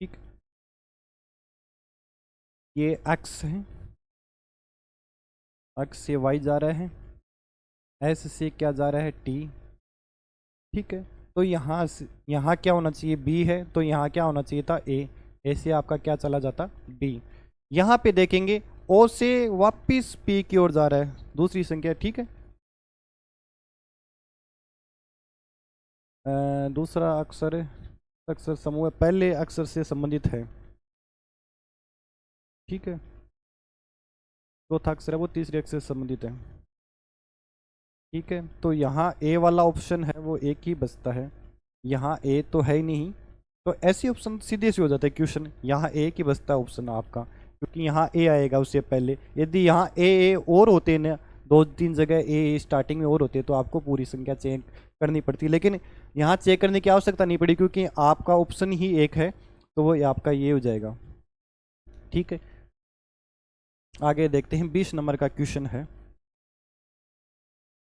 ठीक, ये एक्स है, एक्स से वाई जा रहा है, एस से क्या जा रहा है टी। ठीक है, तो यहाँ क्या होना चाहिए, बी है, तो यहाँ क्या होना चाहिए था ए से आपका क्या चला जाता बी। यहाँ पे देखेंगे ओ से वापिस पी की ओर जा रहा है दूसरी संख्या। ठीक है, दूसरा अक्षर समूह पहले अक्षर से संबंधित है। ठीक है, चौथा अक्षर है वो तीसरे अक्षर से संबंधित है। ठीक है, तो यहाँ ए वाला ऑप्शन है वो एक ही बचता है, यहाँ ए तो है ही नहीं, तो ऐसी ऑप्शन सीधे से हो जाता है क्वेश्चन, यहाँ ए की बचता है ऑप्शन आपका, क्योंकि यहाँ ए आएगा उससे पहले। यदि यहाँ ए और होते ना, 2-3 जगह ए स्टार्टिंग में और होते तो आपको पूरी संख्या चेक करनी पड़ती, लेकिन यहाँ चेक करने की आवश्यकता नहीं पड़ी क्योंकि आपका ऑप्शन ही एक है, तो वो आपका ये हो जाएगा। ठीक है, आगे देखते हैं 20 नंबर का क्वेश्चन है।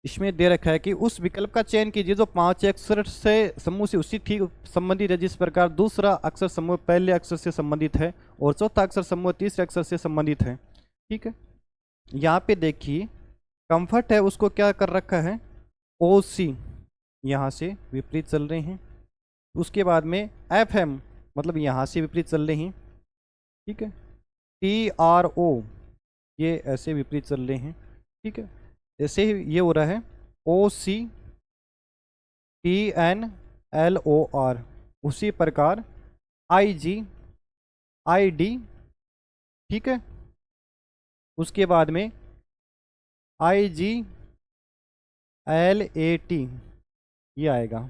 इसमें दे रखा है कि उस विकल्प का चयन कीजिए जो 5 अक्षर से समूह से उसी ठीक संबंधित है जिस प्रकार दूसरा अक्षर समूह पहले अक्षर से संबंधित है और चौथा अक्षर समूह तीसरे अक्षर से संबंधित है। ठीक है, यहाँ पे देखिए कंफर्ट है उसको क्या कर रखा है ओ सी, यहाँ से विपरीत चल रहे हैं। उसके बाद में एफ एम मतलब यहाँ से विपरीत चल रहे हैं। ठीक है, टी आर ओ ये ऐसे विपरीत चल रहे हैं। ठीक है, ऐसे ही ये हो रहा है O C T N L O R, उसी प्रकार आई जी आई डी। ठीक है, उसके बाद में आई जी एल ए टी ये आएगा,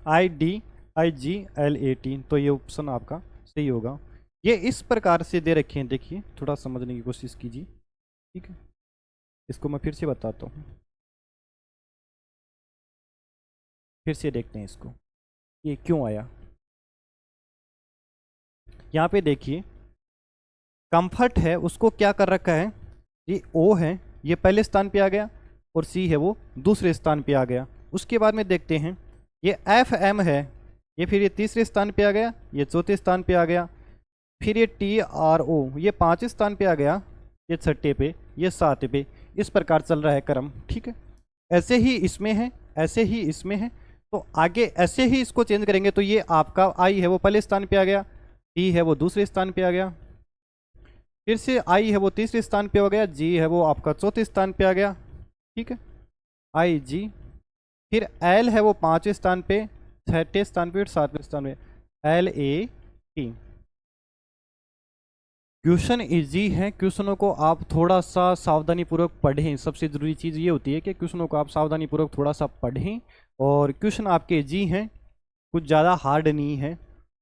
आई जी एल ए टी, तो ये ऑप्शन आपका सही होगा। ये इस प्रकार से दे रखे हैं, देखिए थोड़ा समझने की कोशिश कीजिए। ठीक है, इसको मैं फिर से बताता हूँ, फिर से देखते हैं इसको ये क्यों आया। यहाँ पे देखिए कंफर्ट है उसको क्या कर रखा है, ये ओ है ये पहले स्थान पे आ गया और सी है वो दूसरे स्थान पे आ गया। उसके बाद में देखते हैं ये एफ एम है, ये फिर ये तीसरे स्थान पे आ गया, ये चौथे स्थान पे आ गया, फिर ये टी आर ओ ये 5 स्थान पे आ गया, ये 6ठे पे, ये 7 पे, इस प्रकार चल रहा है क्रम। ठीक है, ऐसे ही इसमें है, ऐसे ही इसमें है, तो आगे ऐसे ही इसको चेंज करेंगे तो ये आपका आई है वो पहले स्थान पे आ गया, टी है वो दूसरे स्थान पे आ गया, फिर से आई है वो तीसरे स्थान पे हो गया, जी है वो आपका चौथे स्थान पे आ गया। ठीक है, आई जी, फिर एल है वो 5वें स्थान पे, 6ठे स्थान पे, 7वें स्थान पे L A T. Question easy है, क्वेश्चनों को आप थोड़ा सा सावधानी पूर्वक पढ़ें। सबसे ज़रूरी चीज़ ये होती है कि क्वेश्चनों को आप सावधानी पूर्वक थोड़ा सा पढ़ें, और क्वेश्चन आपके इजी हैं, कुछ ज़्यादा हार्ड नहीं है,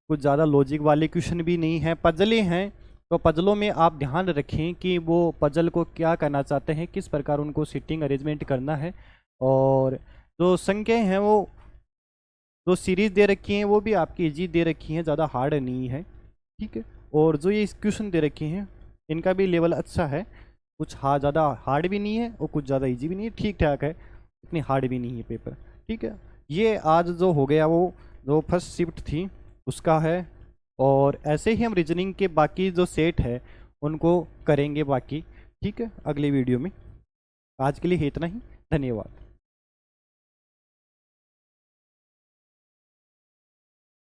कुछ ज़्यादा लॉजिक वाले क्वेश्चन भी नहीं हैं, पजलें हैं। तो पजलों में आप ध्यान रखें कि वो पजल को क्या करना चाहते हैं, किस प्रकार उनको सिटिंग अरेंजमेंट करना है, और जो संख्याएँ हैं वो जो सीरीज़ दे रखी हैं वो भी आपकी इजी दे रखी हैं, ज़्यादा हार्ड नहीं है। ठीक है, और जो ये क्वेश्चन दे रखे हैं इनका भी लेवल अच्छा है, कुछ ज़्यादा हार्ड भी नहीं है और कुछ ज़्यादा इजी भी नहीं है, ठीक ठाक है, इतनी हार्ड भी नहीं है पेपर। ठीक है, ये आज जो हो गया वो जो फर्स्ट शिफ्ट थी उसका है, और ऐसे ही हम रीजनिंग के बाकी जो सेट है उनको करेंगे बाकी। ठीक है, अगले वीडियो में। आज के लिए इतना ही, धन्यवाद।